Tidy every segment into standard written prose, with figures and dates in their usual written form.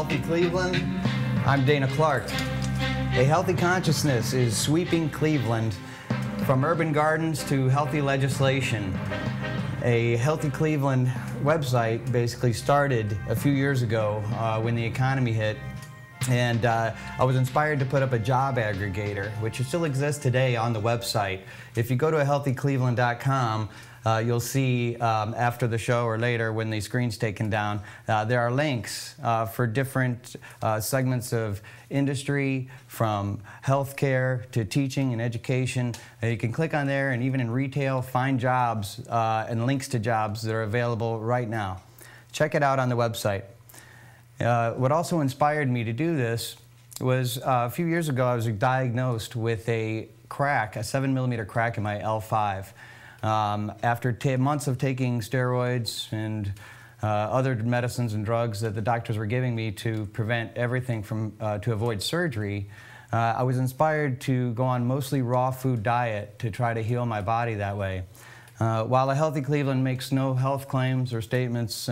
Healthy Cleveland. I'm Dana Clark. A healthy consciousness is sweeping Cleveland from urban gardens to healthy legislation. A Healthy Cleveland website basically started a few years ago when the economy hit. And I was inspired to put up a job aggregator, which still exists today on the website. If you go to healthycleveland.com, you'll see after the show or later when the screen's taken down, there are links for different segments of industry, from healthcare to teaching and education. You can click on there and even in retail find jobs and links to jobs that are available right now. Check it out on the website. What also inspired me to do this was a few years ago I was diagnosed with a crack, a 7mm crack in my L5. After months of taking steroids and other medicines and drugs that the doctors were giving me to prevent everything from, to avoid surgery, I was inspired to go on mostly raw food diet to try to heal my body that way. While a Healthy Cleveland makes no health claims or statements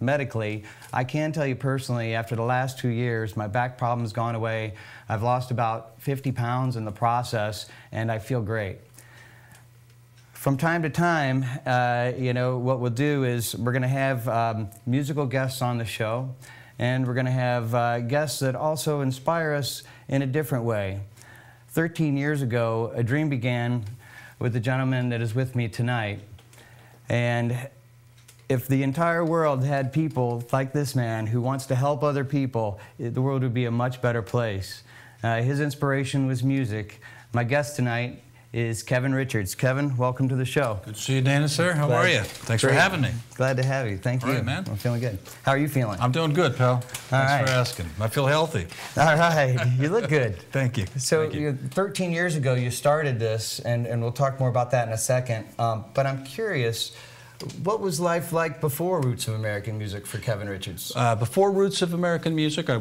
medically, I can tell you personally, after the last 2 years, my back problem's gone away. I've lost about 50 pounds in the process, and I feel great. From time to time, you know, what we'll do is we're going to have musical guests on the show, and we're going to have guests that also inspire us in a different way. 13 years ago, a dream began with the gentleman that is with me tonight. And if the entire world had people like this man who wants to help other people, the world would be a much better place. His inspiration was music. My guest tonight is Kevin Richards. Kevin, welcome to the show. Good to see you, Dana, sir. How are you? Thanks for having me. Glad to have you. Thank you. All right, man. I'm feeling good. How are you feeling? I'm doing good, pal. Thanks for asking. I feel healthy. All right. You look good. Thank you. So Thank you. 13 years ago, you started this, and we'll talk more about that in a second. But I'm curious, what was life like before Roots of American Music for Kevin Richards? Before Roots of American Music, I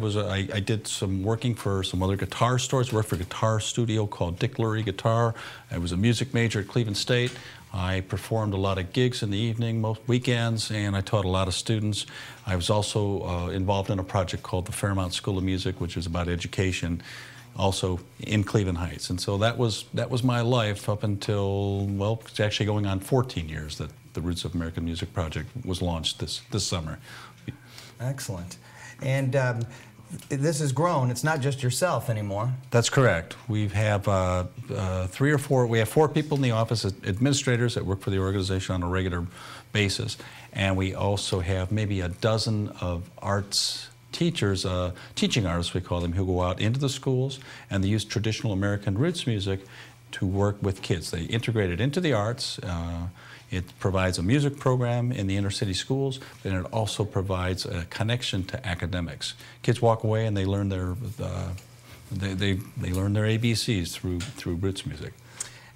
did some working for some other guitar stores. Worked for a guitar studio called Dick Lurie Guitar. I was a music major at Cleveland State. I performed a lot of gigs in the evening, most weekends, and I taught a lot of students. I was also involved in a project called the Fairmount School of Music, which is about education, also in Cleveland Heights. And so that was my life up until, well, it's actually going on 14 years that the Roots of American Music project was launched this summer. Excellent. And this has grown. It's not just yourself anymore. That's correct. We have we have 4 people in the office, administrators that work for the organization on a regular basis. And we also have maybe a dozen of arts teachers, teaching artists we call them, who go out into the schools and they use traditional American roots music to work with kids. They integrate it into the arts. It provides a music program in the inner city schools, and it also provides a connection to academics. Kids walk away and they learn their they learn their ABCs through roots music.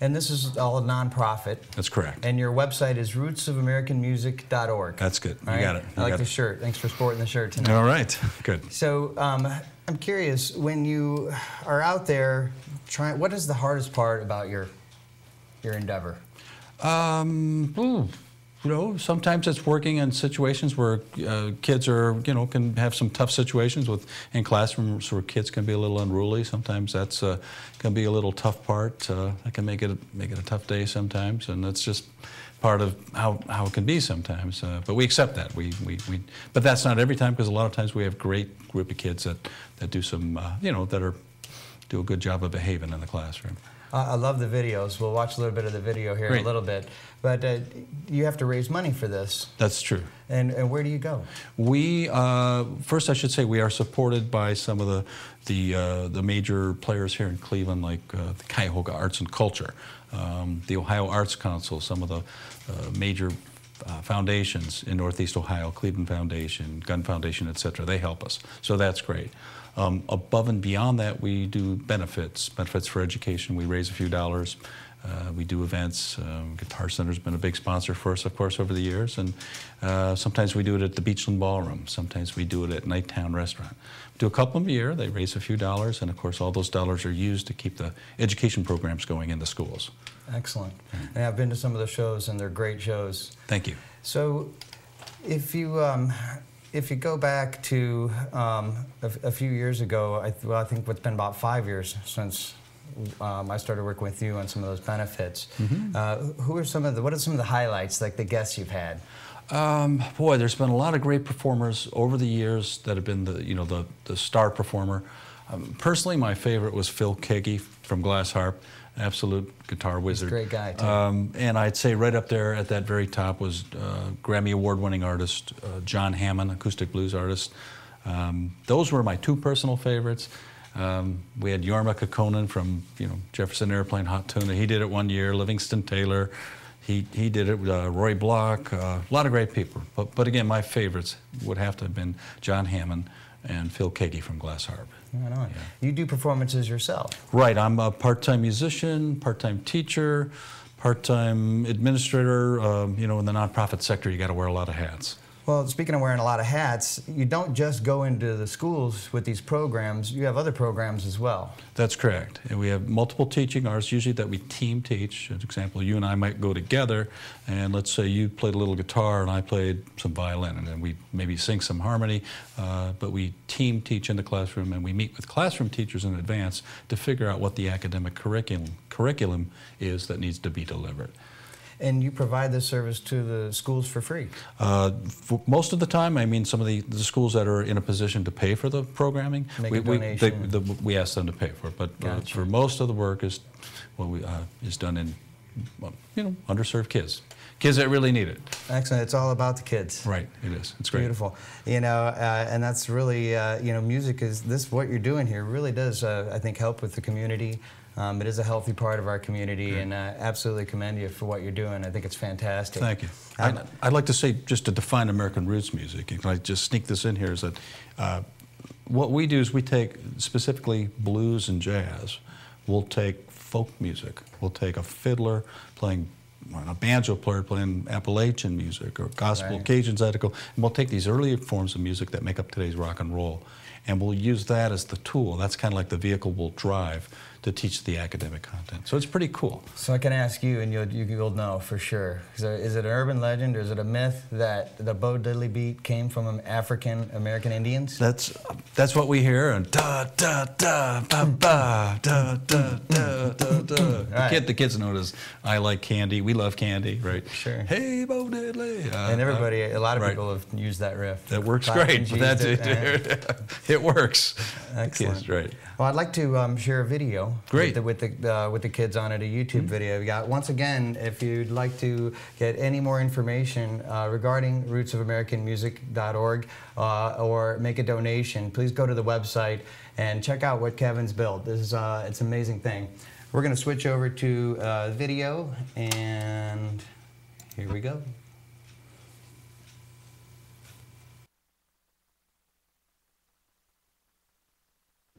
And this is all a nonprofit. That's correct. And your website is rootsofamericanmusic.org. That's good. You right? got it. I like the shirt. Thanks for sporting the shirt tonight. All right. Good. So I'm curious, when you are out there trying, what is the hardest part about your endeavor? You know, sometimes it's working in situations where kids are, you know, can have some tough situations in classrooms where kids can be a little unruly. Sometimes that's can be a little tough part. That can make it a tough day sometimes, and that's just part of how it can be sometimes. But we accept that. But that's not every time, because a lot of times we have great group of kids that do some, you know, do a good job of behaving in the classroom. I love the videos. We'll watch a little bit of the video here in a little bit. But you have to raise money for this. That's true. And where do you go? We first I should say we are supported by some of the major players here in Cleveland, like the Cuyahoga Arts and Culture, the Ohio Arts Council, some of the major foundations in Northeast Ohio, Cleveland Foundation, Gun Foundation, etc. They help us. So that's great. Above and beyond that, we do benefits for education. We raise a few dollars. We do events. Guitar Center's been a big sponsor for us, of course, over the years. And sometimes we do it at the Beachland Ballroom. Sometimes we do it at Nighttown Restaurant. We do a couple of them a year. They raise a few dollars. And, of course, all those dollars are used to keep the education programs going in the schools. Excellent. And I've been to some of the shows, and they're great shows. Thank you. So if you if you go back to a few years ago, I think it's been about 5 years since I started working with you on some of those benefits. What are some of the highlights, like the guests you've had? Boy, there's been a lot of great performers over the years that have been the star performer. Personally, my favorite was Phil Kagi from Glass Harp, absolute guitar wizard. He's a great guy, too. And I'd say right up there at that very top was Grammy Award-winning artist John Hammond, acoustic blues artist. Those were my two personal favorites. We had Jorma Kekkonen from Jefferson Airplane, Hot Tuna. He did it one year. Livingston Taylor. He did it with Roy Block, a lot of great people. But again, my favorites would have to have been John Hammond and Phil Kagi from Glass Harp. Right on. Yeah. You do performances yourself? Right. I'm a part-time musician, part-time teacher, part-time administrator. In the nonprofit sector, you got to wear a lot of hats. Well, speaking of wearing a lot of hats, you don't just go into the schools with these programs, you have other programs as well. That's correct. And we have multiple teaching hours, usually that we team teach. For example, you and I might go together, and let's say you played a little guitar and I played some violin, and then we maybe sing some harmony, but we team teach in the classroom, and we meet with classroom teachers in advance to figure out what the academic curriculum is that needs to be delivered. And you provide this service to the schools for free? For most of the time, I mean, some of the schools that are in a position to pay for the programming, we ask them to pay for it. But Gotcha. For most of the work is done in underserved kids that really need it. Excellent. It's all about the kids. Right. It is. It's great. Beautiful. And that's really music is what you're doing here really does I think help with the community. It is a healthy part of our community, and absolutely commend you for what you're doing. I think it's fantastic. Thank you. I'd like to say, just to define American roots music, and can I just sneak this in here, is that what we do is we take specifically blues and jazz. We'll take folk music. We'll take a fiddler playing, a banjo player playing Appalachian music, or gospel, Cajun, Zydeco, and we'll take these earlier forms of music that make up today's rock and roll, and we'll use that as the tool. That's kind of like the vehicle we'll drive to teach the academic content. So it's pretty cool. So I can ask you, and you'll know for sure. Is it an urban legend, or is it a myth that the Bo Diddley beat came from African American Indians? That's what we hear. And da da da ba ba da da da da da. Right. The kids know it as "I like candy." We love candy, right? Sure. Hey, Bo Diddley. And a lot of people have used that riff. That works great. But it works. Excellent. Kids, right. Well, I'd like to share a video. Great. With the kids on it, a YouTube video. We got, once again, if you'd like to get any more information regarding rootsofamericanmusic.org or make a donation, please go to the website and check out what Kevin's built. This is it's an amazing thing. We're going to switch over to video, and here we go.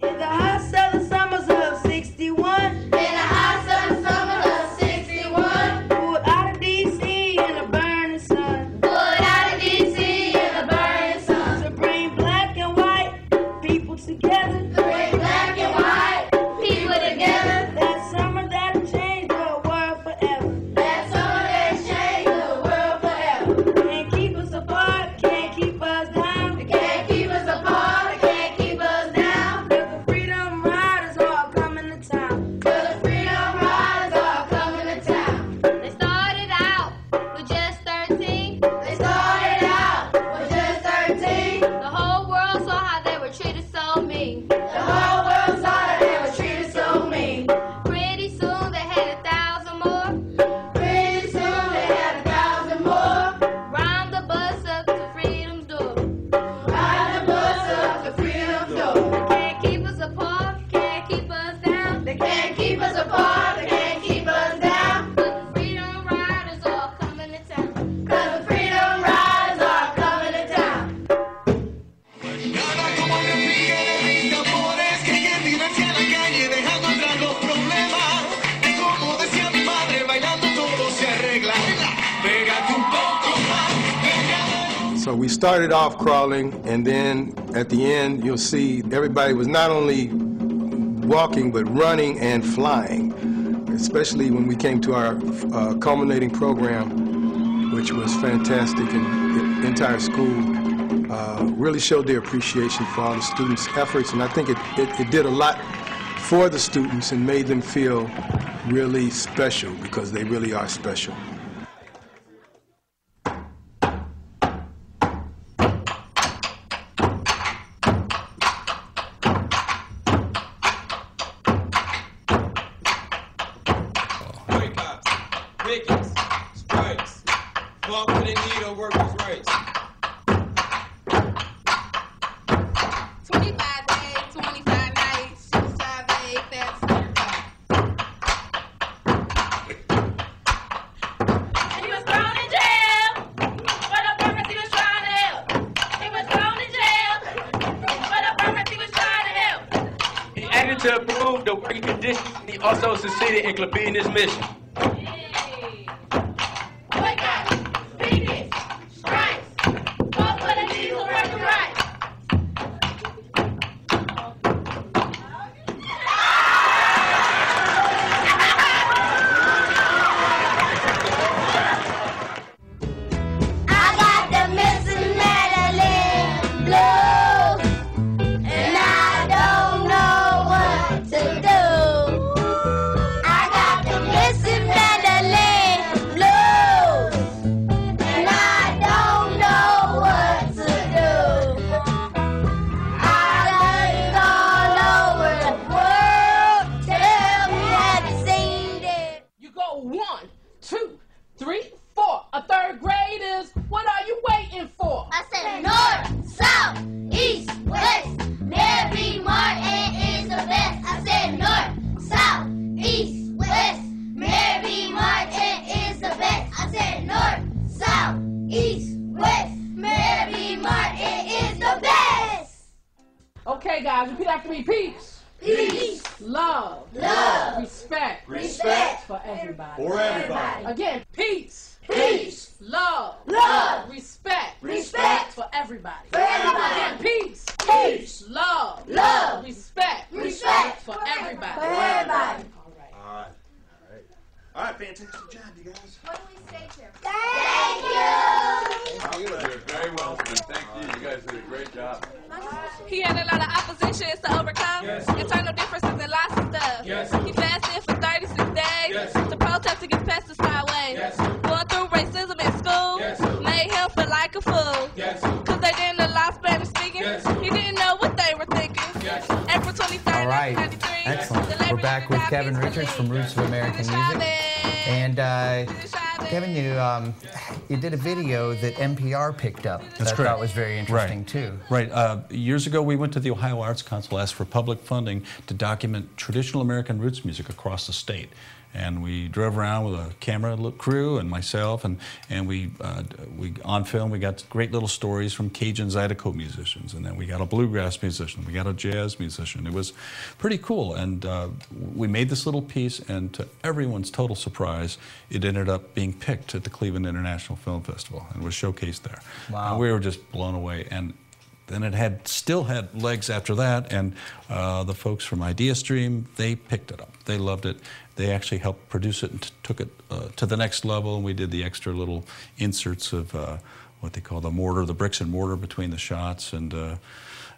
In the hot southern summers of 61, in the hot southern summers of 61, pulled out of D.C. in the burning sun, pulled out of D.C. in the burning sun, to bring black and white people together, to bring black and white people together. That summer that'll change the world forever. That summer that'll change the world forever. Can't keep us apart, can't keep us down. They can't keep us apart, they can't keep us down. So we started off crawling, and then at the end, you'll see everybody was not only walking, but running and flying, especially when we came to our culminating program, which was fantastic, and the entire school really showed their appreciation for all the students' efforts, and I think it did a lot for the students and made them feel really special, because they really are special. Pickets, strikes, bump to the needle, workers' rights. 25 days, 25 nights, 5 days, that's he was thrown in jail for the purpose he was trying to help. He was thrown in jail for the purpose he was trying to help. He acted to improve the working conditions. He also succeeded in completing his mission. Okay, guys, repeat after me. Peace. Peace. Love. Love. Respect. Respect. For everybody. For everybody. Again, peace. Peace. Love. Love. Respect. Respect. For everybody. For everybody. Again, peace. Peace. Love. Love. Respect. Respect. For everybody. For everybody. All right, fantastic job, you guys. What do we say, Chair? Thank you. You did very well, man. Thank you. You guys did a great job. He had a lot of oppositions to overcome, internal differences and lots of stuff. He fasted for 36 days to protest against pesticide waste. Going through racism in school made him feel like a fool. Because they didn't allow Spanish speaking, he didn't know what they were thinking. April 23rd, All right, 1993. excellent. We're back with Kevin Richards from Roots of American Music. And Kevin, you did a video that NPR picked up that I thought was very interesting too. Right. Years ago, we went to the Ohio Arts Council, asked for public funding to document traditional American roots music across the state. And we drove around with a camera crew and myself, and we on film we got great little stories from Cajun Zydeco musicians, and then we got a bluegrass musician, we got a jazz musician. It was pretty cool, and we made this little piece, and to everyone's total surprise, it ended up being picked at the Cleveland International Film Festival and was showcased there. Wow! And we were just blown away. And then it still had legs after that, and the folks from IdeaStream, they picked it up. They loved it. They actually helped produce it and took it to the next level, and we did the extra little inserts of what they call the mortar, the bricks and mortar between the shots, and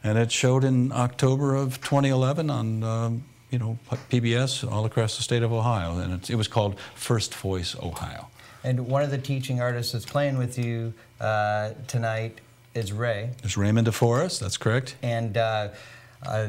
it showed in October of 2011 on PBS all across the state of Ohio, and it was called First Voice Ohio. And one of the teaching artists that's playing with you tonight is Ray. There's Raymond DeForest, that's correct. And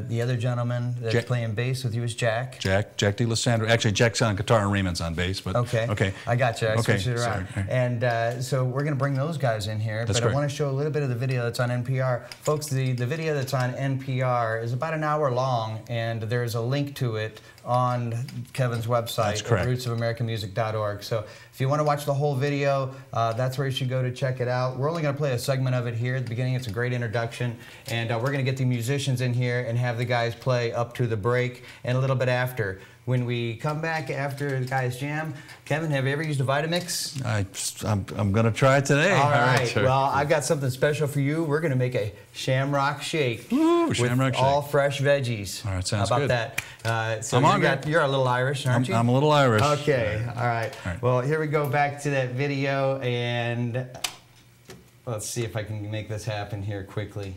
the other gentleman that's playing bass with you is Jack. Jack DeLisandro. Actually, Jack's on guitar and Raymond's on bass. But okay. I got you. I switched it around. Sorry. And so we're going to bring those guys in here. That's but great. I want to show a little bit of the video that's on NPR. Folks, the video that's on NPR is about an hour long, and there's a link to it on Kevin's website, rootsofamericanmusic.org. So if you want to watch the whole video, that's where you should go to check it out. We're only going to play a segment of it here at the beginning. It's a great introduction, and we're going to get the musicians in here and have the guys play up to the break and a little bit after. When we come back after the guys jam, Kevin, have you ever used a Vitamix? I'm going to try it today. All right. Well, I've got something special for you. We're going to make a shamrock shake. Ooh, shamrock shake. All fresh veggies. All right, sounds good. How about that? So you're a little Irish, aren't you? I'm a little Irish. Okay. All right. Well, here we go back to that video, and Let's see if I can make this happen here quickly.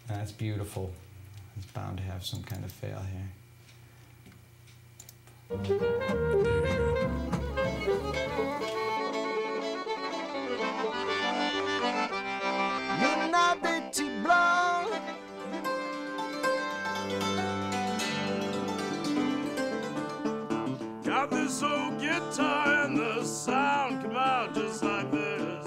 That's beautiful. It's bound to have some kind of fail here. Got this old guitar and the sound come out just like this.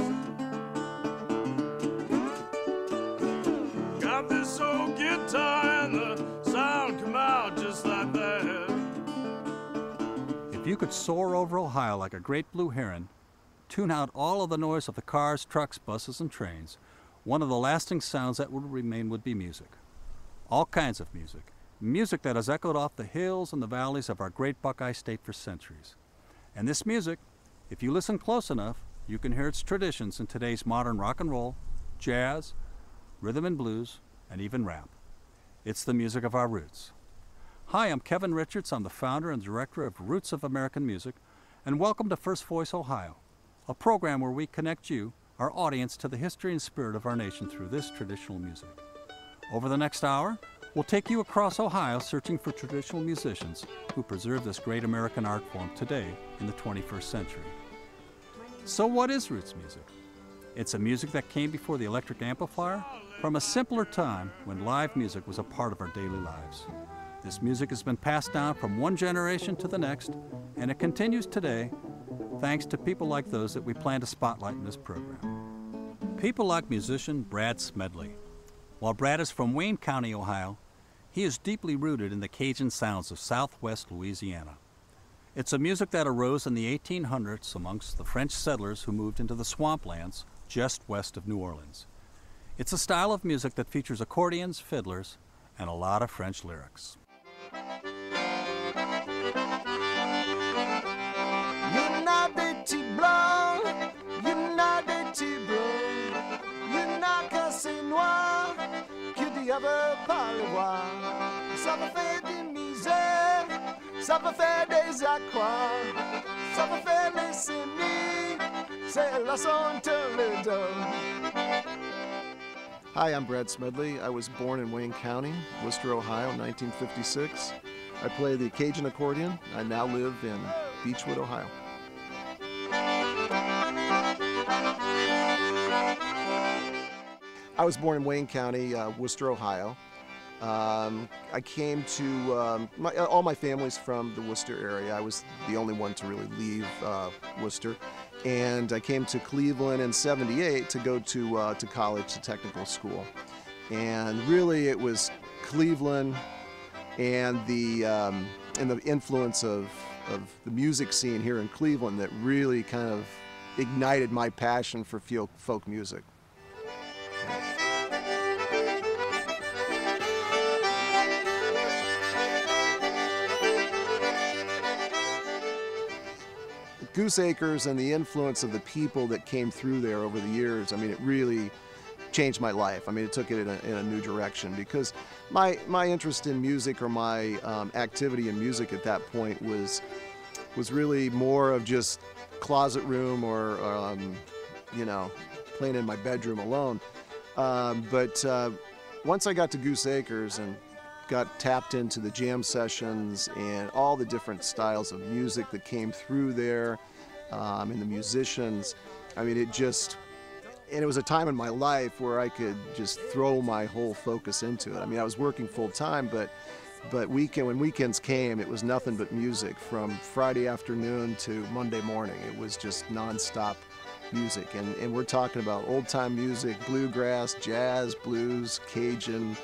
Got this old guitar and the sound come out just like that. If you could soar over Ohio like a great blue heron, tune out all of the noise of the cars, trucks, buses, and trains, one of the lasting sounds that would remain would be music. All kinds of music. Music that has echoed off the hills and the valleys of our great Buckeye State for centuries. And this music, if you listen close enough, you can hear its traditions in today's modern rock and roll, jazz, rhythm and blues, and even rap. It's the music of our roots. Hi, I'm Kevin Richards. I'm the founder and director of Roots of American Music, and welcome to First Voice Ohio, a program where we connect you, our audience, to the history and spirit of our nation through this traditional music. Over the next hour, we'll take you across Ohio searching for traditional musicians who preserve this great American art form today in the 21st century. So what is roots music? It's a music that came before the electric amplifier from a simpler time when live music was a part of our daily lives. This music has been passed down from one generation to the next, and it continues today thanks to people like those that we plan to spotlight in this program. People like musician Brad Smedley. While Brad is from Wayne County, Ohio, he is deeply rooted in the Cajun sounds of southwest Louisiana. It's a music that arose in the 1800s amongst the French settlers who moved into the swamplands just west of New Orleans. It's a style of music that features accordions, fiddlers, and a lot of French lyrics. Ça me fait des misères, ça me fait des accrocs, ça me fait les semis, c'est la sonne le dos. Hi, I'm Brad Smedley. I was born in Wayne County, Worcester, Ohio, in 1956. I play the Cajun accordion. I now live in Beechwood, Ohio. I was born in Wayne County, Worcester, Ohio. I came to, all my family's from the Worcester area. I was the only one to really leave Worcester. And I came to Cleveland in '78 to go to college, to technical school. And really it was Cleveland and the influence of the music scene here in Cleveland that really kind of ignited my passion for folk music. Goose Acres and the influence of the people that came through there over the years, I mean, it really changed my life. I mean, it took it in a new direction because my interest in music or my activity in music at that point was really more of just closet room or, you know, playing in my bedroom alone. But once I got to Goose Acres and got tapped into the jam sessions and all the different styles of music that came through there, and the musicians, I mean, and it was a time in my life where I could just throw my whole focus into it. I mean, I was working full time, but when weekends came, it was nothing but music from Friday afternoon to Monday morning. It was just nonstop music, and we're talking about old time music, bluegrass, jazz, blues, Cajun,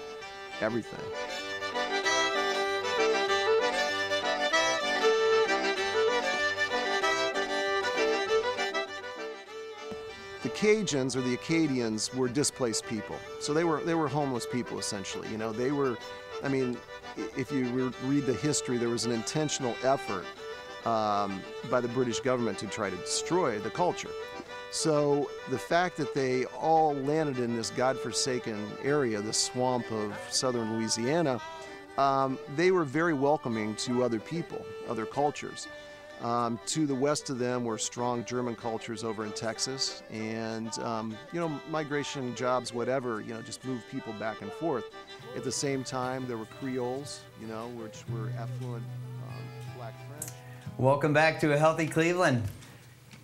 everything. The Cajuns or the Acadians were displaced people, so they were homeless people essentially. You know, they were. I mean, if you read the history, there was an intentional effort by the British government to try to destroy the culture. So the fact that they all landed in this godforsaken area, the swamp of southern Louisiana, they were very welcoming to other people, other cultures. To the west of them were strong German cultures over in Texas, and migration, jobs, whatever, just moved people back and forth. At the same time, there were Creoles, which were affluent black French. Welcome back to A Healthy Cleveland.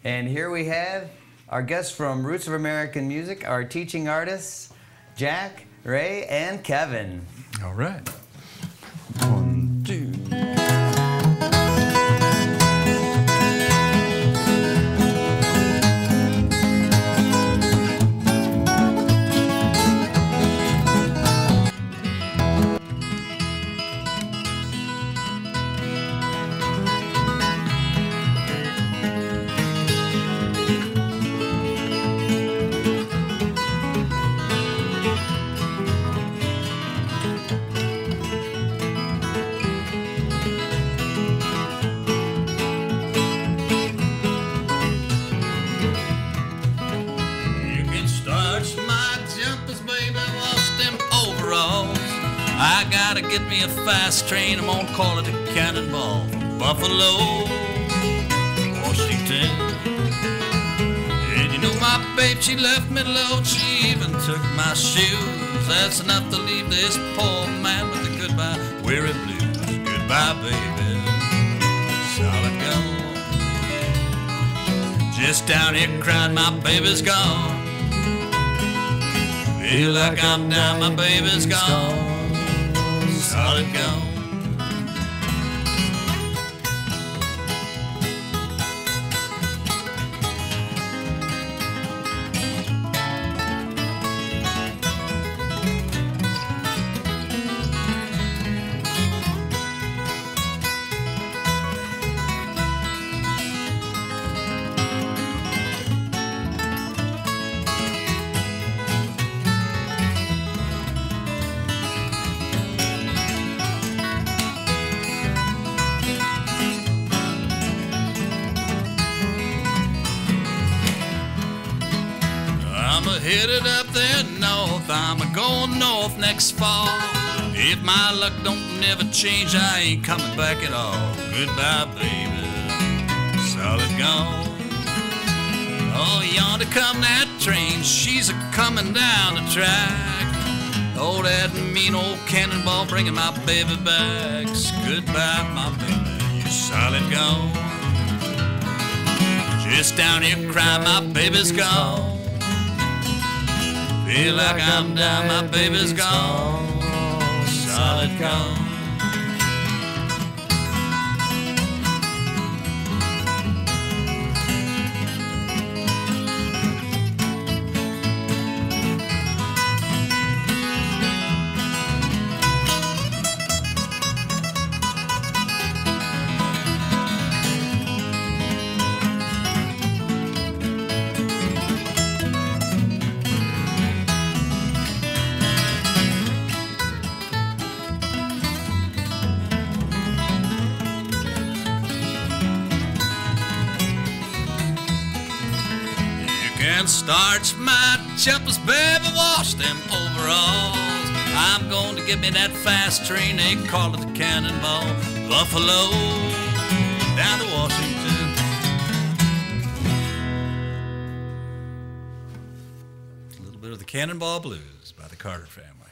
And here we have our guests from Roots of American Music, our teaching artists, Jack, Ray, and Kevin. All right. 1, 2. Get me a fast train, I'm gonna call it a cannonball from Buffalo, Washington. And you know my babe, she left me alone, she even took my shoes. That's enough to leave this poor man with a goodbye weary blues. Goodbye, baby, solid gold. Just down here crying, my baby's gone. Feel like I'm down, my baby's gone. Solid gold. Headed up there north, I'm a-going north next fall. If my luck don't never change, I ain't coming back at all. Goodbye, baby, solid gone. Oh, yonder come that train, she's a-coming down the track. Oh, that mean old cannonball bringing my baby back. Goodbye, my baby, you're solid gone. Just down here crying, my baby's gone. Feel like I'm down, my baby's gone, solid gone. Starch my jumpers, baby, wash them overalls. I'm going to get me that fast train, they call it the cannonball. Buffalo, down to Washington. A little bit of the Cannonball Blues by the Carter family.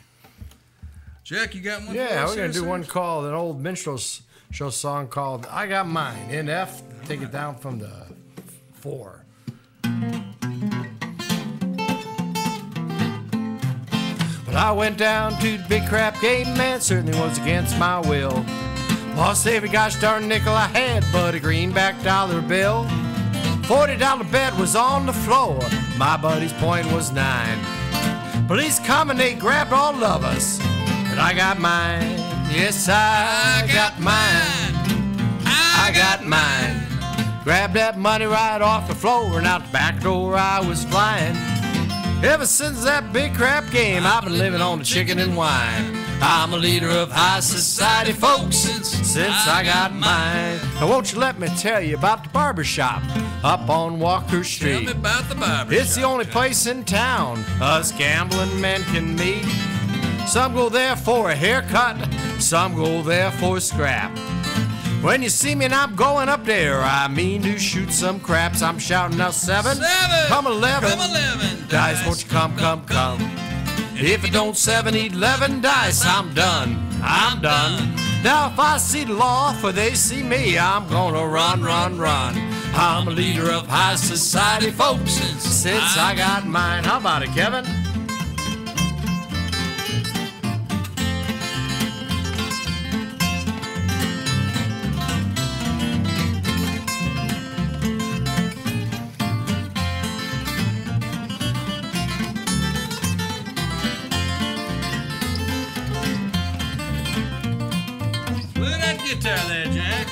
Jack, you got one? Yeah, we're going to do one called, an old minstrel show song called I Got Mine, in F, take it down from the 4. I went down to the big crap game, man, certainly was against my will. Lost every gosh darn nickel I had but a greenback dollar bill. $40 bet was on the floor, my buddy's point was 9. Police come and they grabbed all of us, but I got mine. Yes, I got mine. I got mine. Grabbed that money right off the floor and out the back door I was flying. Ever since that big crap game, I've been living on the chicken and wine. I'm a leader of high society, folks, since I got mine. Now won't you let me tell you about the barber shop up on Walker Street. Tell me about the barber It's shop, the only place in town us gambling men can meet. Some go there for a haircut, some go there for a scrap. When you see me and I'm going up there, I mean to shoot some craps. I'm shouting out 7, come 11, come 11, dice, won't you come, come, come. If it don't 7, 11 dice, I'm done, I'm done. Now if I see the law, for they see me, I'm gonna run, run, run. I'm a leader of high society, folks, since I got mine. How about it, Kevin? Guitar there, Jack.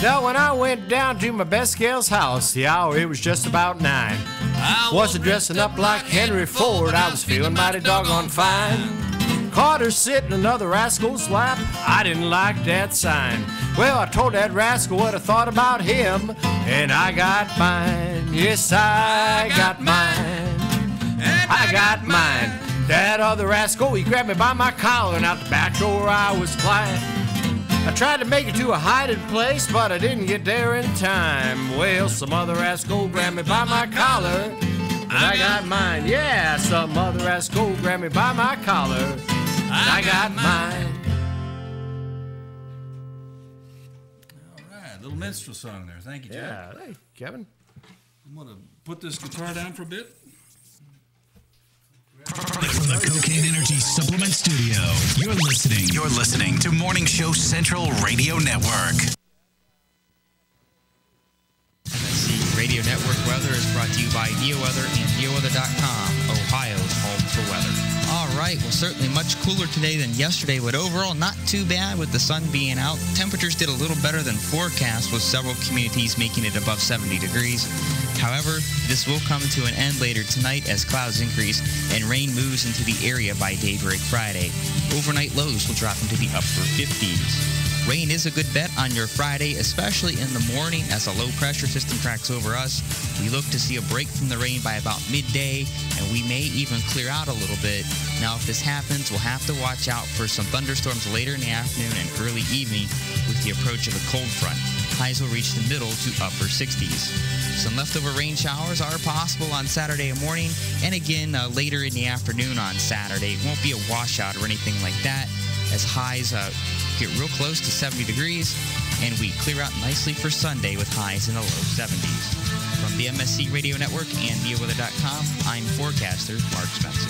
Now when I went down to my best gal's house, the hour it was just about 9. Wasn't dressing up like Henry Ford, I was feeling mighty doggone fine. Caught her sitting in another rascal's lap, I didn't like that sign. Well, I told that rascal what I thought about him, and I got mine. Yes, I got mine. I got mine. That other rascal, he grabbed me by my collar and out the back door I was flying. I tried to make it to a hiding place, but I didn't get there in time. Well, some other rascal grabbed me by my collar, and I got mine. Yeah, some other rascal grabbed me by my collar, and I got mine. Little minstrel song there. Thank you, Jack. Yeah, hey, Kevin. I'm going to put this guitar down for a bit. From the Cocaine Energy Supplement Studio, you're listening to Morning Show Central Radio Network. MSC Radio Network weather is brought to you by NeoWeather and NeoWeather.com, Ohio's home for weather. All right, well, certainly much cooler today than yesterday, but overall not too bad with the sun being out. Temperatures did a little better than forecast, with several communities making it above 70 degrees. However, this will come to an end later tonight as clouds increase and rain moves into the area by daybreak Friday. Overnight lows will drop into the upper 50s. Rain is a good bet on your Friday, especially in the morning as a low-pressure system tracks over us. We look to see a break from the rain by about midday, and we may even clear out a little bit. Now, if this happens, we'll have to watch out for some thunderstorms later in the afternoon and early evening with the approach of a cold front. Highs will reach the middle to upper 60s. Some leftover rain showers are possible on Saturday morning, and again later in the afternoon on Saturday. It won't be a washout or anything like that, as highs get real close to 70 degrees, and we clear out nicely for Sunday with highs in the low 70s. From the MSC Radio Network and NeoWeather.com, I'm forecaster Mark Spencer.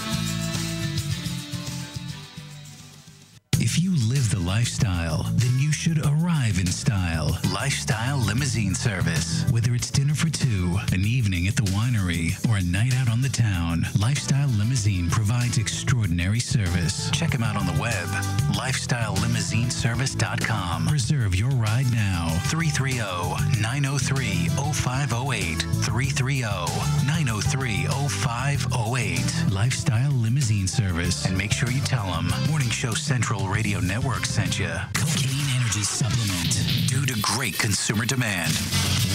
If you live the lifestyle, then you should arrive in style. Lifestyle Limousine Service. Whether it's dinner for two, an evening at the winery, or a night out on the town, Lifestyle Limousine provides extraordinary service. Check them out on the web, lifestylelimousineservice.com. Reserve your ride now. 330-903-0508. 330-903-0508. Lifestyle Limousine Service. And make sure you tell them Morning Show Central Radio Network sent you. Cocaine Energy Supplement. Due to great consumer demand,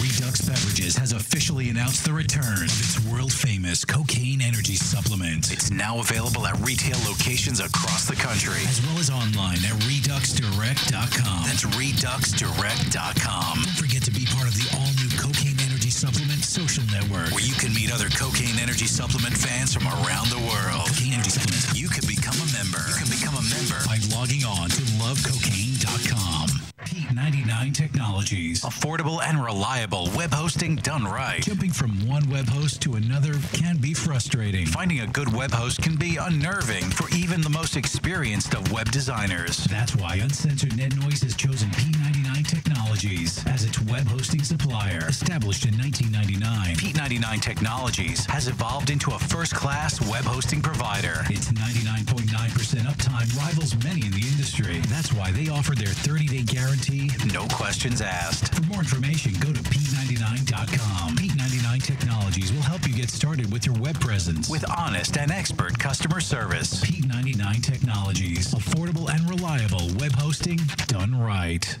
Redux Beverages has officially announced the return of its world-famous Cocaine Energy Supplement. It's now available at retail locations across the country, as well as online at ReduxDirect.com. That's ReduxDirect.com. Don't forget to be part of the all-new Cocaine Energy Supplement social network, where you can meet other Cocaine Energy Supplement fans from around the world. Cocaine Energy Supplement. You can become a member. You can become a member by logging on to lovecocaine.com. P99 Technologies. Affordable and reliable web hosting done right. Jumping from one web host to another can be frustrating. Finding a good web host can be unnerving for even the most experienced of web designers. That's why Uncensored Net Noise has chosen P99 Technologies as its web hosting supplier. Established in 1999, P99 Technologies has evolved into a first-class web hosting provider. Its 99.9% uptime rivals many in the industry. That's why they offer their 30-day guarantee, no questions asked. For more information, go to P99.com. P99 Technologies will help you get started with your web presence with honest and expert customer service. P99 Technologies. Affordable and reliable web hosting done right.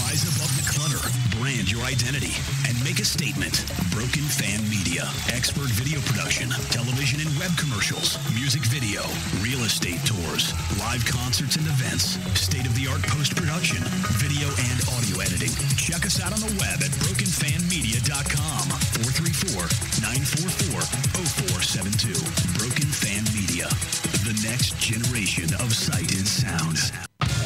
Rise above the clutter, brand your identity, and make a statement. Broken Fan Media. Expert video production, television and web commercials, music video, real estate tours, live concerts and events, state-of-the-art post-production, video and audio editing. Check us out on the web at brokenfanmedia.com. 434-944-0472. Broken Fan Media. The next generation of sight and sound.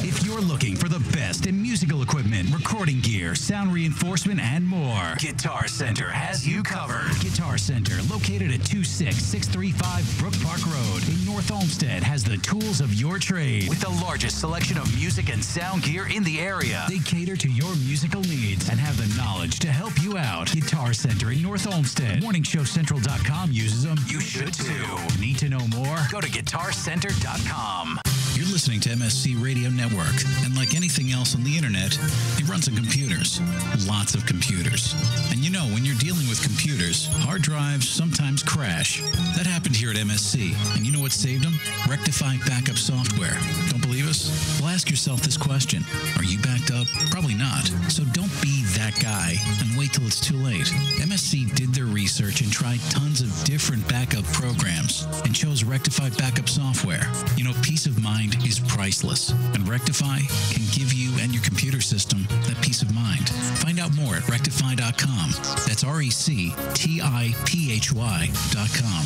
If you're looking for the best in musical equipment, recording gear, sound reinforcement, and more, Guitar Center has you covered. Guitar Center, located at 26635 Brook Park Road in North Olmsted, has the tools of your trade with the largest selection of music and sound gear in the area. They cater to your musical needs and have the knowledge to help you out. Guitar Center in North Olmsted. morningshowcentral.com uses them. You should too. Need to know more? Go to guitarcenter.com. You're listening to MSC Radio Network, and like anything else on the internet, it runs on computers. Lots of computers. And you know, when you're dealing with computers, hard drives sometimes crash. That happened here at MSC, and you know what saved them? Rectiphy backup software. Don't believe us? Well, ask yourself this question. Are you backed up? Probably not. So don't be that guy and wait till it's too late. MSC did their research and tried tons of different backup programs and chose Rectiphy backup software. You know, peace of mind is priceless, and Rectiphy can give you and your computer system that peace of mind. Find out more at rectiphy.com. That's RECTIPHY.com.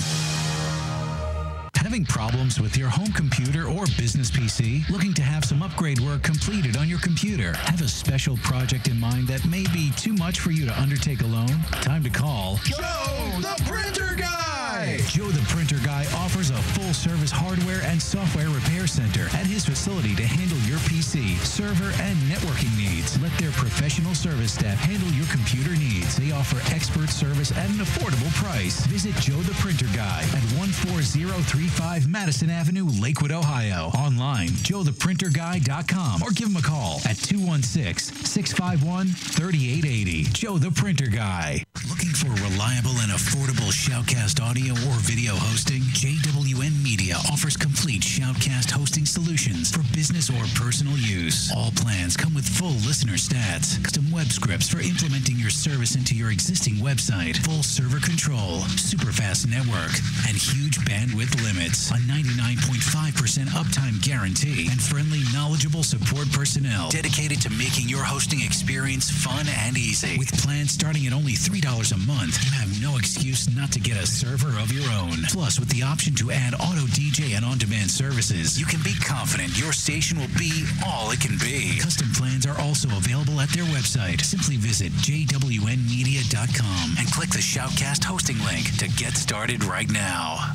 Having problems with your home computer or business PC? Looking to have some upgrade work completed on your computer? Have a special project in mind that may be too much for you to undertake alone? Time to call Joe the Printer Guy! Joe the Printer Guy offers a full-service hardware and software repair center at his facility to handle your PC, server, and networking needs. Let their professional service staff handle your computer needs. They offer expert service at an affordable price. Visit Joe the Printer Guy at 14035 Madison Avenue, Lakewood, Ohio. Online, joetheprinterguy.com, or give him a call at 216-651-3880. Joe the Printer Guy. Looking for reliable and affordable Shoutcast audio or video hosting? JWN Media offers complete Shoutcast hosting solutions for business or personal use. All plans come with full listener stats, custom web scripts for implementing your service into your existing website, full server control, super fast network, and huge bandwidth limits. A 99.5% uptime guarantee and friendly, knowledgeable support personnel dedicated to making your hosting experience fun and easy. With plans starting at only $3 a month, you have no excuse not to get a server of your own. Plus, with the option to add auto DJ and on-demand services, you can be confident your station will be all it can be. Custom plans are also available at their website. Simply visit jwnmedia.com and click the Shoutcast hosting link to get started right now.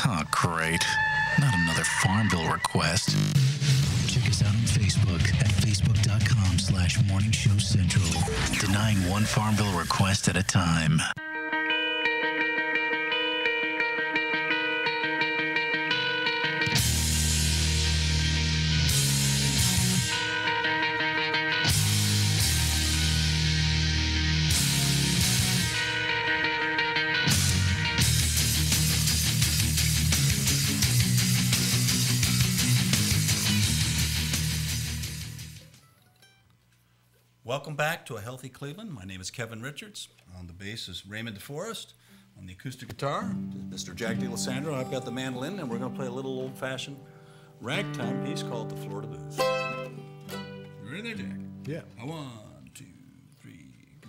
Oh, great. Not another Farm Bill request. Check us out on Facebook at facebook.com/morningshowcentral. Denying one Farm Bill request at a time. Welcome back to A Healthy Cleveland. My name is Kevin Richards. On the bass is Raymond DeForest. On the acoustic guitar, Mr. Jack DeLisandro. I've got the mandolin, and we're going to play a little old-fashioned ragtime piece called the Florida Blues. You ready there, Jack? Yeah. 1, 2, 3, go.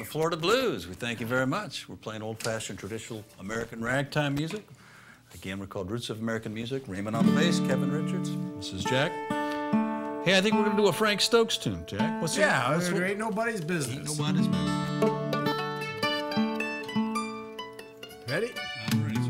the Florida Blues. We thank you very much. We're playing old-fashioned traditional American ragtime music. Again, we're called Roots of American Music. Raymond on the bass, Kevin Richards. This is Jack. Hey, I think we're going to do a Frank Stokes tune, Jack. What's it? Ain't nobody's business. Ain't nobody's business. Ready? I'm ready, sir.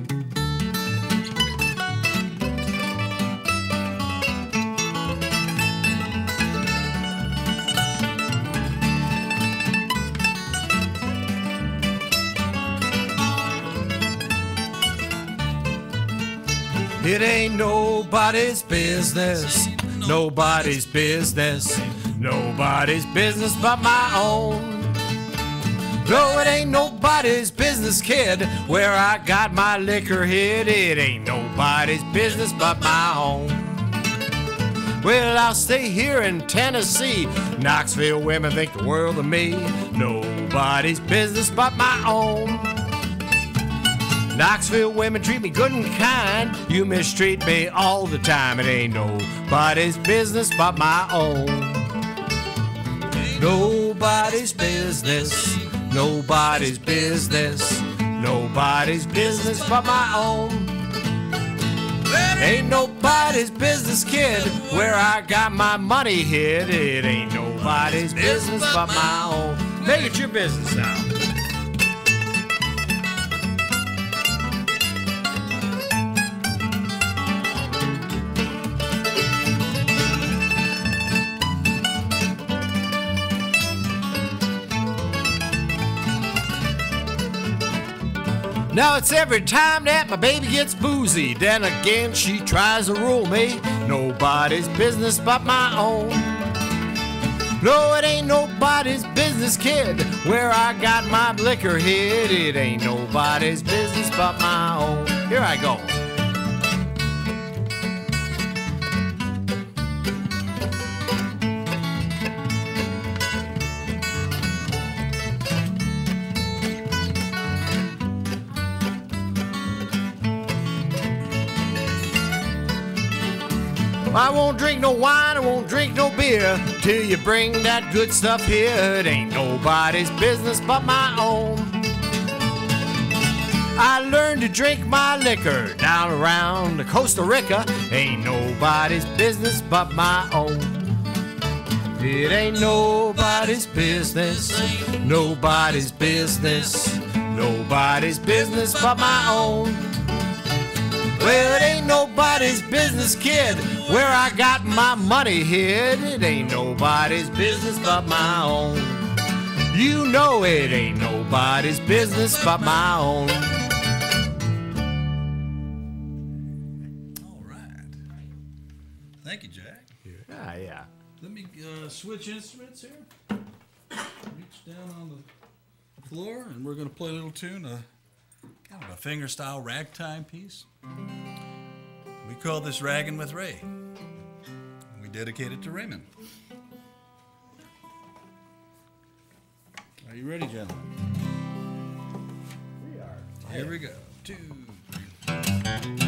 It ain't nobody's business, nobody's business, nobody's business but my own. No, it ain't nobody's business, kid, where I got my liquor hid. It ain't nobody's business but my own. Well, I'll stay here in Tennessee. Knoxville women think the world of me. Nobody's business but my own. Knoxville women treat me good and kind. You mistreat me all the time. It ain't nobody's business but my own. Nobody's business, nobody's business, nobody's business but my own. Ain't nobody's business, kid, where I got my money hid. It ain't nobody's business but my own. Make it your business now. Now it's every time that my baby gets boozy, then again she tries to rule me. Nobody's business but my own. No, it ain't nobody's business, kid, where I got my liquor hid. It ain't nobody's business but my own. Here I go. I won't drink no wine, I won't drink no beer till you bring that good stuff here. It ain't nobody's business but my own. I learned to drink my liquor down around Costa Rica. Ain't nobody's business but my own. It ain't nobody's business, nobody's business, nobody's business but my own. Well, it ain't nobody's business, kid, where I got my money hid. It ain't nobody's business but my own. You know it ain't nobody's business but my own. All right. Thank you, Jack. Ah, yeah. Let me switch instruments here. Reach down on the floor, and we're going to play a little tune, kind of a finger-style ragtime piece. We call this Raggin' with Ray. We dedicate it to Raymond. Are you ready, gentlemen? We are. Here we go. 2, 3.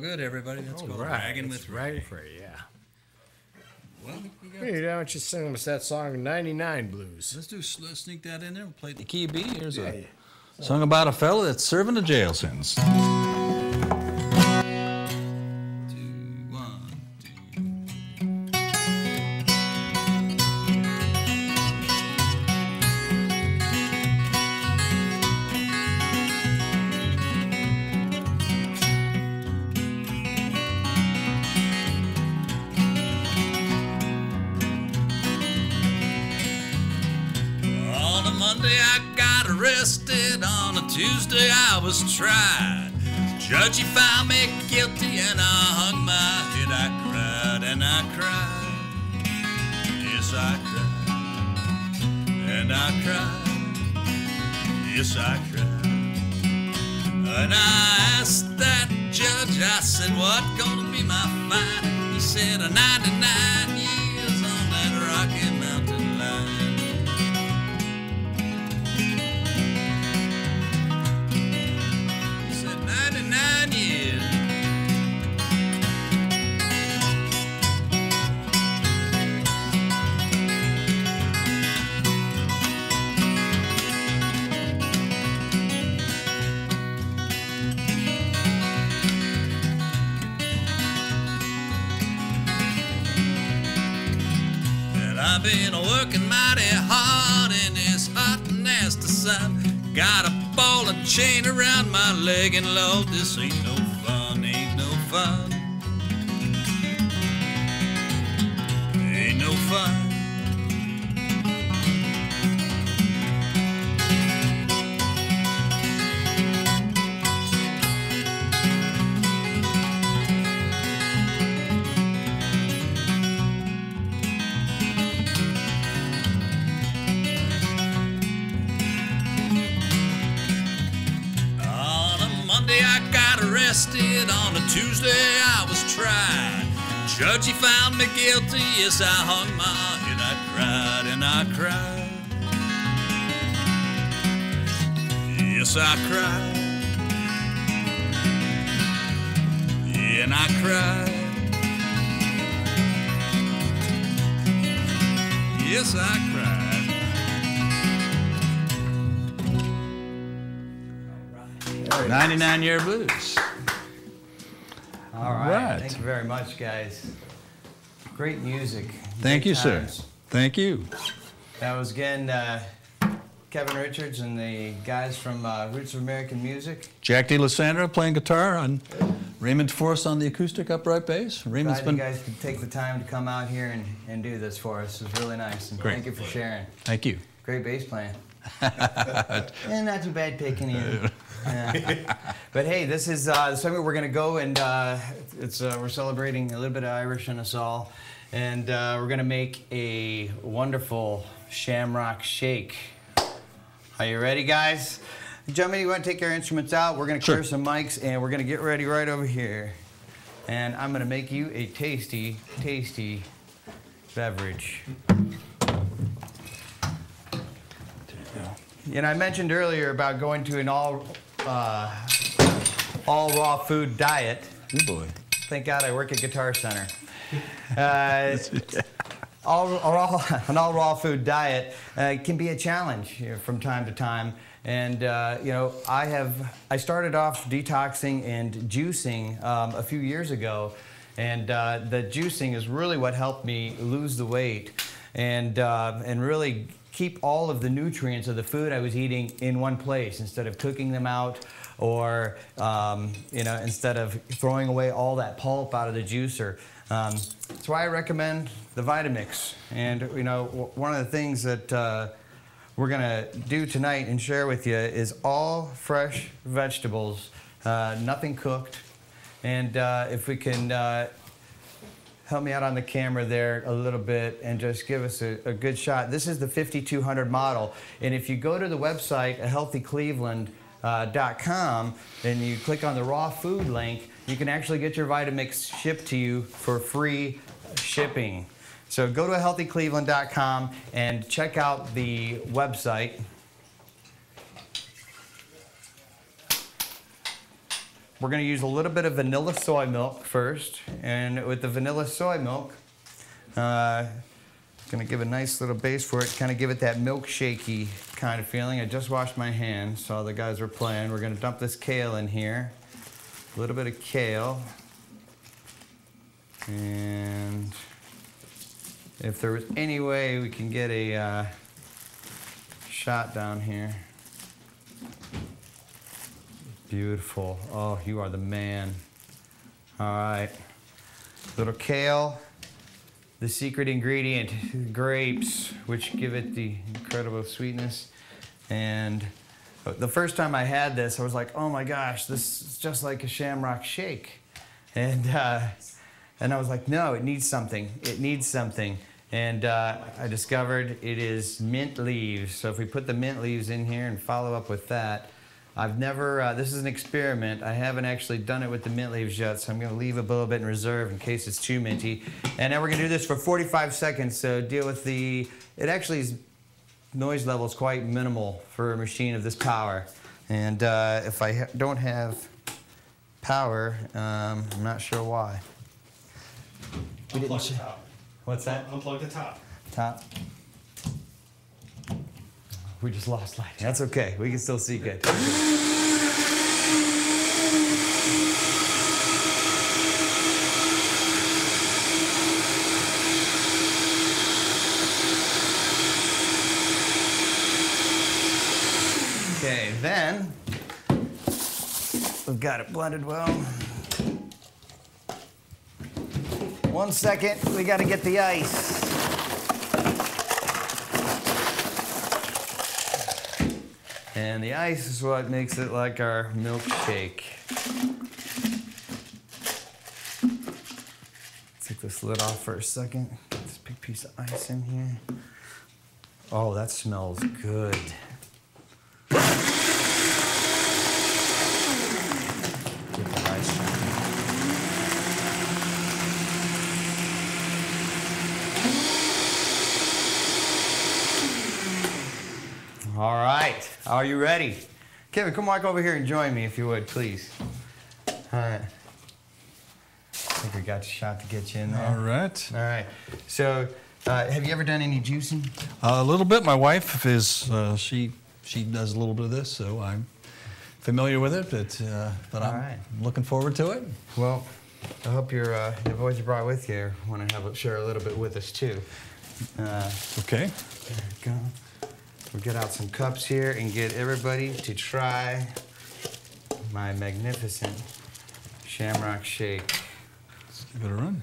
good, everybody. Let's go. Right. Dragging with Dragging Free, yeah. Well, you got Hey, why don't you sing us that song, 99 Blues? let's sneak that in there. We'll play the key B. Here's a Song about a fella that's serving a jail sentence. On a Monday I got arrested, on a Tuesday I was tried. Judge, he found me guilty and I hung my head. I cried and I cried. Yes, I cried. And I cried. Yes, I cried. And I asked that judge, I said, what gonna be my fine? He said, 99 years on that Rocky Mountain line. He said 99 years. And I've been working mighty hard in this hot and nasty sun. Got a ball and chain around my leg, and Lord, this ain't no fun, ain't no fun. Ain't no fun. On a Monday I got arrested, on a Tuesday I was tried. Judge, he found me guilty, yes, I hung my head. I cried and I cried. Yes, I cried. Yeah, and I cried. Yes, I cried. 99-year blues. All right. Thank you very much, guys. Great music. Thank Great you, sir. times. Thank you. That was, again, Kevin Richards and the guys from Roots of American Music. Jack DeLisandro playing guitar, and Raymond Force on the acoustic upright bass. Raymond's Glad you been... guys could take the time to come out here and do this for us. It was really nice. And Great. Thank you for sharing. Thank you. Great bass playing. And not too bad picking you. Yeah. But hey, this is the segment we're going to go, and we're celebrating a little bit of Irish in us all. And we're going to make a wonderful shamrock shake. Are you ready, guys? Gentlemen, you want to take your instruments out? We're going to clear some mics, and we're going to get ready right over here. And I'm going to make you a tasty, tasty beverage. You know, I mentioned earlier about going to an all raw food diet. Oh boy! Thank God I work at Guitar Center. An all raw food diet can be a challenge, you know, from time to time. And you know, I started off detoxing and juicing a few years ago, and the juicing is really what helped me lose the weight and really keep all of the nutrients of the food I was eating in one place instead of cooking them out, or you know, instead of throwing away all that pulp out of the juicer. That's why I recommend the Vitamix. And you know, one of the things that we're gonna do tonight and share with you is all fresh vegetables, nothing cooked. And if we can help me out on the camera there a little bit and just give us a good shot. This is the 5200 model, and if you go to the website, healthycleveland.com, and you click on the raw food link, you can actually get your Vitamix shipped to you for free shipping. So go to healthycleveland.com and check out the website. we're going to use a little bit of vanilla soy milk first. And with the vanilla soy milk, going to give a nice little base for it, kind of give it that milkshakey kind of feeling. I just washed my hands, so the guys were playing. We're going to dump this kale in here. A little bit of kale. And if there was any way we can get a shot down here. Beautiful. Oh, you are the man. All right. Little kale. The secret ingredient, grapes, which give it the incredible sweetness. And the first time I had this, I was like, oh my gosh, this is just like a shamrock shake. And I was like, no, it needs something. It needs something. And I discovered it is mint leaves. So if we put the mint leaves in here and follow up with that, I've never, this is an experiment. I haven't actually done it with the mint leaves yet, so I'm going to leave a little bit in reserve in case it's too minty. And then we're going to do this for 45 seconds, so deal with the, it actually is, noise level is quite minimal for a machine of this power. And if I don't have power, I'm not sure why. Unplug the top. What's that? Unplug the top. Top. We just lost light. That's okay. We can still see good. Okay, then we've got it blended well. 1 second, we got to get the ice. And the ice is what makes it like our milkshake. Take this lid off for a second. Get this big piece of ice in here. Oh, that smells good. Get the ice. All right, are you ready? Kevin, come walk over here and join me if you would, please. All right. I think we got a shot to get you in there. All right. All right. So, have you ever done any juicing? A little bit. My wife is, she does a little bit of this, so I'm familiar with it, but I'm looking forward to it. Well, I hope the boys you brought with you want to share a little bit with us, too. Okay. There we go. We'll get out some cups here and get everybody to try my magnificent shamrock shake. Let's give it a run.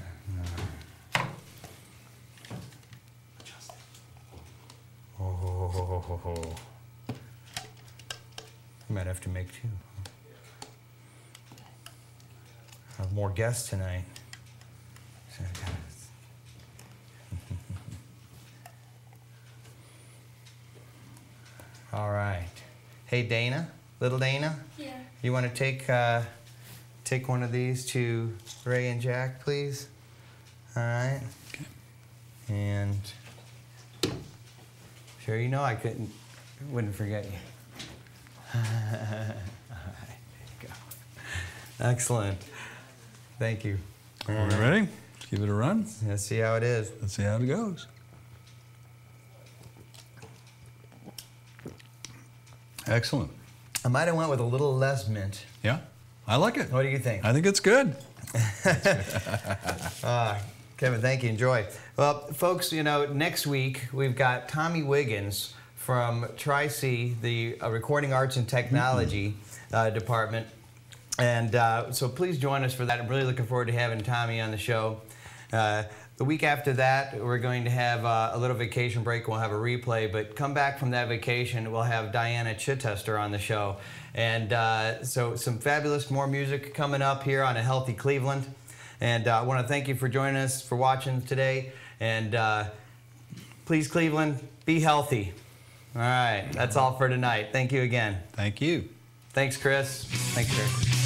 Oh. I might have to make two. I have more guests tonight. So I gotta... All right. Hey, Dana, little Dana. Yeah. You want to take one of these to Ray and Jack, please? All right. Okay. And sure, you know I wouldn't forget you. All right, there you go. Excellent. Thank you. All right. Ready? Let's give it a run. Let's see how it is. Let's see how it goes. Excellent. I might have went with a little less mint. Yeah, I like it. What do you think? I think it's good. Kevin, thank you. Enjoy. Well, folks, you know, next week we've got Tommy Wiggins from Tri-C, the Recording Arts and Technology department. And so please join us for that. I'm really looking forward to having Tommy on the show. The week after that, we're going to have a little vacation break. We'll have a replay, but come back from that vacation, we'll have Diana Chichester on the show. And so some fabulous more music coming up here on A Healthy Cleveland. And I want to thank you for joining us, for watching today. And please, Cleveland, be healthy. All right, that's all for tonight. Thank you again. Thank you. Thanks, Chris. Thanks, Chris.